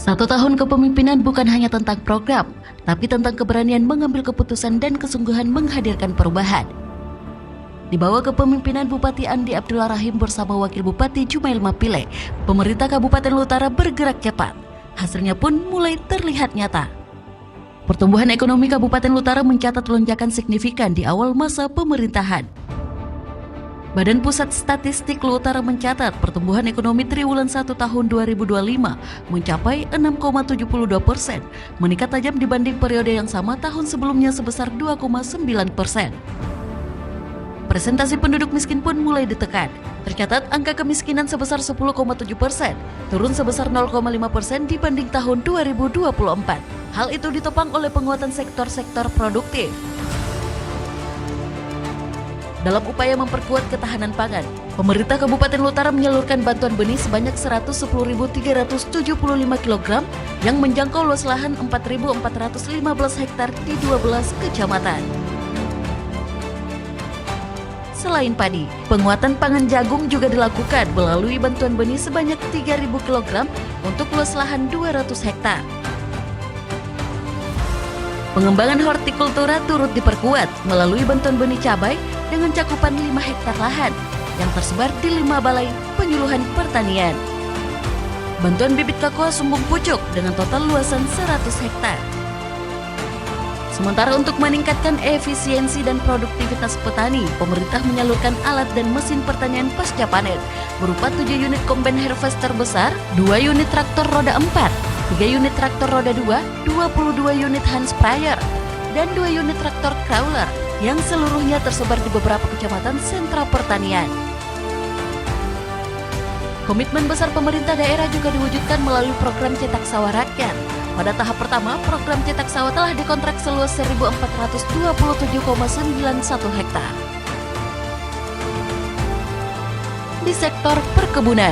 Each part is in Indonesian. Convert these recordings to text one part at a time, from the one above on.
1 tahun kepemimpinan bukan hanya tentang program, tapi tentang keberanian mengambil keputusan dan kesungguhan menghadirkan perubahan. Di bawah kepemimpinan Bupati Andi Abdullah Rahim bersama Wakil Bupati Jumail Mapile, pemerintah Kabupaten Lutara bergerak cepat. Hasilnya pun mulai terlihat nyata. Pertumbuhan ekonomi Kabupaten Lutara mencatat lonjakan signifikan di awal masa pemerintahan. Badan Pusat Statistik Lutara mencatat pertumbuhan ekonomi triwulan 1 tahun 2025 mencapai 6,72%, meningkat tajam dibanding periode yang sama tahun sebelumnya sebesar 2,9%. Presentasi penduduk miskin pun mulai ditekan. Tercatat angka kemiskinan sebesar 10,7%, turun sebesar 0,5% dibanding tahun 2024. Hal itu ditopang oleh penguatan sektor-sektor produktif. Dalam upaya memperkuat ketahanan pangan, pemerintah Kabupaten Lutara menyalurkan bantuan benih sebanyak 110.375 kg yang menjangkau luas lahan 4.415 hektar di 12 kecamatan. Selain padi, penguatan pangan jagung juga dilakukan melalui bantuan benih sebanyak 3.000 kg untuk luas lahan 200 hektar. Pengembangan hortikultura turut diperkuat melalui bantuan benih cabai dengan cakupan 5 hektar lahan yang tersebar di 5 balai penyuluhan pertanian. Bantuan bibit kakao sumbung pucuk dengan total luasan 100 hektar. Sementara untuk meningkatkan efisiensi dan produktivitas petani, pemerintah menyalurkan alat dan mesin pertanian pasca panen berupa 7 unit combine harvester besar, 2 unit traktor roda 4, 3 unit traktor roda 2, 22 unit hand sprayer, dan 2 unit traktor crawler yang seluruhnya tersebar di beberapa kecamatan sentra pertanian. Komitmen besar pemerintah daerah juga diwujudkan melalui program cetak sawah rakyat. Pada tahap pertama, program cetak sawah telah dikontrak seluas 1.427,91 hektar. Di sektor perkebunan,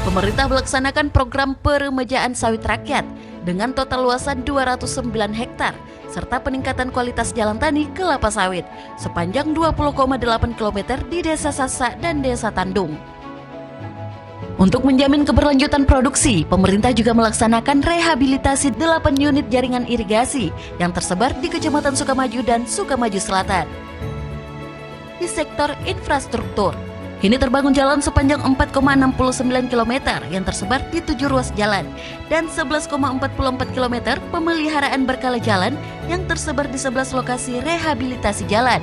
pemerintah melaksanakan program peremajaan sawit rakyat dengan total luasan 209 hektar serta peningkatan kualitas jalan tani kelapa sawit sepanjang 20,8 km di Desa Sasak dan Desa Tandung. Untuk menjamin keberlanjutan produksi, pemerintah juga melaksanakan rehabilitasi 8 unit jaringan irigasi yang tersebar di Kecamatan Sukamaju dan Sukamaju Selatan. Di sektor infrastruktur, kini terbangun jalan sepanjang 4,69 km yang tersebar di 7 ruas jalan dan 11,44 km pemeliharaan berkala jalan yang tersebar di 11 lokasi rehabilitasi jalan.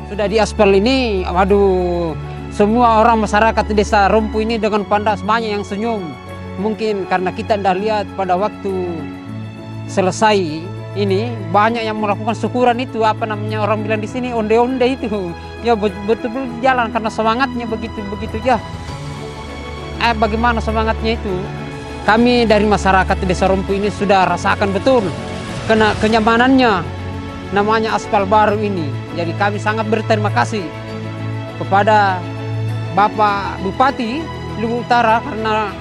Sudah di aspal ini, waduh, semua orang masyarakat desa Rompu ini dengan pandas banyak yang senyum. Mungkin karena kita tidak lihat pada waktu selesai ini banyak yang melakukan syukuran itu, apa namanya orang bilang di sini onde-onde itu. Ya betul-betul jalan karena semangatnya begitu ya. Bagaimana semangatnya itu? Kami dari masyarakat desa Rompu ini sudah rasakan betul kena kenyamanannya namanya aspal baru ini. Jadi kami sangat berterima kasih kepada Bapak Bupati Lubu Utara karena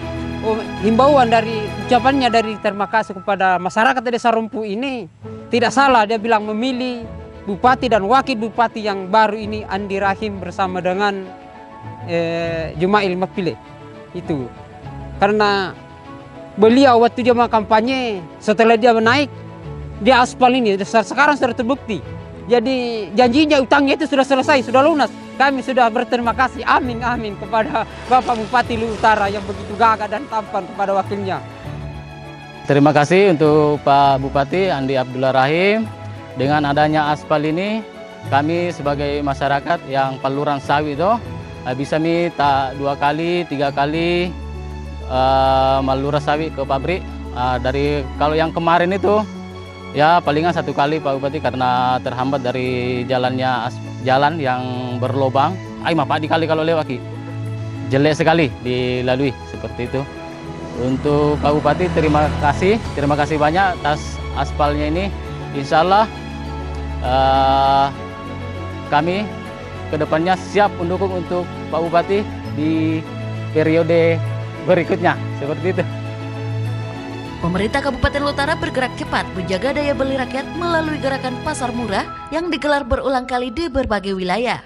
himbauan dari ucapannya dari terima kasih kepada masyarakat desa Rompu ini. Tidak salah dia bilang memilih Bupati dan Wakil Bupati yang baru ini Andi Rahim bersama dengan Jumail Mapile. Itu karena beliau waktu dia mau kampanye setelah dia menaik dia aspal ini sekarang sudah terbukti. Jadi janjinya utangnya itu sudah selesai, sudah lunas. Kami sudah berterima kasih, amin kepada Bapak Bupati Lubu Utara yang begitu gagah dan tampan kepada wakilnya. Terima kasih untuk Pak Bupati Andi Abdullah Rahim. Dengan adanya aspal ini, kami sebagai masyarakat yang paluran sawit itu bisa minta 2 kali, 3 kali malura sawit ke pabrik. Dari kalau yang kemarin itu ya palingan 1 kali Pak Bupati karena terhambat dari jalan yang berlobang. Pak dikali kalau lewat jelek sekali dilalui seperti itu. Untuk Pak Bupati terima kasih banyak atas aspalnya ini. Insya Allah kami kedepannya siap mendukung untuk Pak Bupati di periode berikutnya seperti itu. Pemerintah Kabupaten Lutara bergerak cepat menjaga daya beli rakyat melalui gerakan pasar murah yang digelar berulang kali di berbagai wilayah.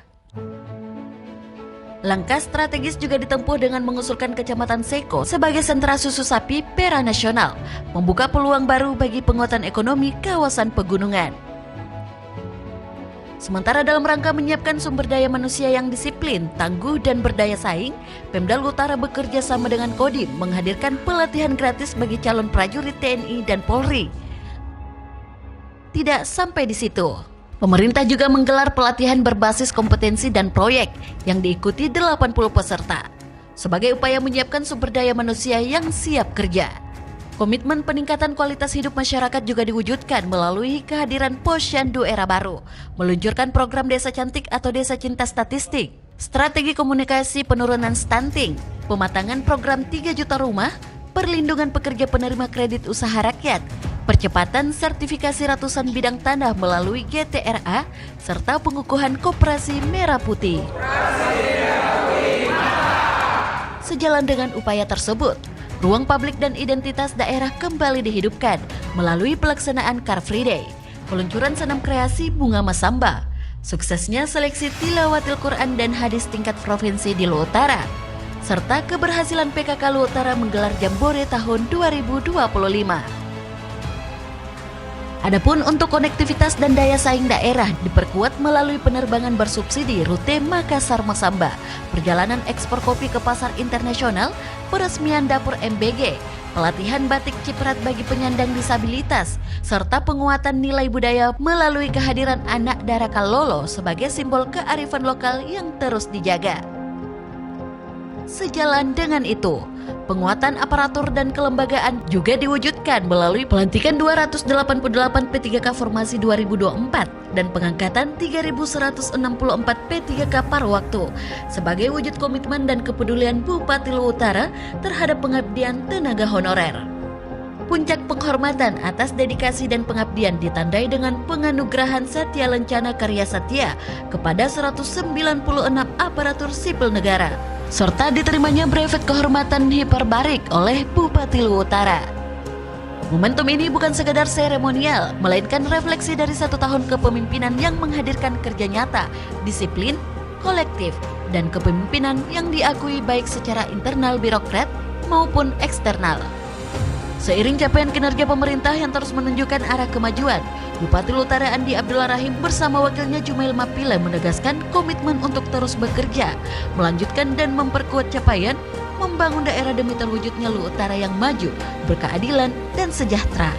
Langkah strategis juga ditempuh dengan mengusulkan Kecamatan Seko sebagai sentra susu sapi perah nasional, membuka peluang baru bagi penguatan ekonomi kawasan pegunungan. Sementara dalam rangka menyiapkan sumber daya manusia yang disiplin, tangguh, dan berdaya saing, Pemda Luwu Utara bekerja sama dengan Kodim menghadirkan pelatihan gratis bagi calon prajurit TNI dan Polri. Tidak sampai di situ. Pemerintah juga menggelar pelatihan berbasis kompetensi dan proyek yang diikuti 80 peserta sebagai upaya menyiapkan sumber daya manusia yang siap kerja. Komitmen peningkatan kualitas hidup masyarakat juga diwujudkan melalui kehadiran Posyandu Era Baru, meluncurkan program Desa Cantik atau Desa Cinta Statistik, strategi komunikasi penurunan stunting, pematangan program 3 juta rumah, perlindungan pekerja penerima kredit usaha rakyat, percepatan sertifikasi ratusan bidang tanah melalui GTRA, serta pengukuhan Koperasi Merah Putih. Sejalan dengan upaya tersebut, ruang publik dan identitas daerah kembali dihidupkan melalui pelaksanaan Car Free Day, peluncuran senam kreasi bunga masamba, suksesnya seleksi tilawatil Quran dan hadis tingkat provinsi di Luwu Utara, serta keberhasilan PKK Luwu Utara menggelar Jambore tahun 2025. Adapun untuk konektivitas dan daya saing daerah diperkuat melalui penerbangan bersubsidi rute Makassar-Masamba, perjalanan ekspor kopi ke pasar internasional, peresmian dapur MBG, pelatihan batik ciprat bagi penyandang disabilitas, serta penguatan nilai budaya melalui kehadiran anak Darakal Lolo sebagai simbol kearifan lokal yang terus dijaga. Sejalan dengan itu, penguatan aparatur dan kelembagaan juga diwujudkan melalui pelantikan 288 P3K Formasi 2024 dan pengangkatan 3.164 P3K par waktu sebagai wujud komitmen dan kepedulian Bupati Luwu Utara terhadap pengabdian tenaga honorer. Puncak penghormatan atas dedikasi dan pengabdian ditandai dengan penganugerahan Satya Lencana Karya Satya kepada 196 aparatur sipil negara, serta diterimanya brevet kehormatan hiperbarik oleh Bupati Luwu Utara. Momentum ini bukan sekadar seremonial, melainkan refleksi dari 1 tahun kepemimpinan yang menghadirkan kerja nyata, disiplin, kolektif, dan kepemimpinan yang diakui baik secara internal birokrat maupun eksternal. Seiring capaian kinerja pemerintah yang terus menunjukkan arah kemajuan, Bupati Luwu Utara Andi Abdullah Rahim bersama wakilnya Jumail Mapile menegaskan komitmen untuk terus bekerja, melanjutkan dan memperkuat capaian, membangun daerah demi terwujudnya Luwu Utara yang maju, berkeadilan dan sejahtera.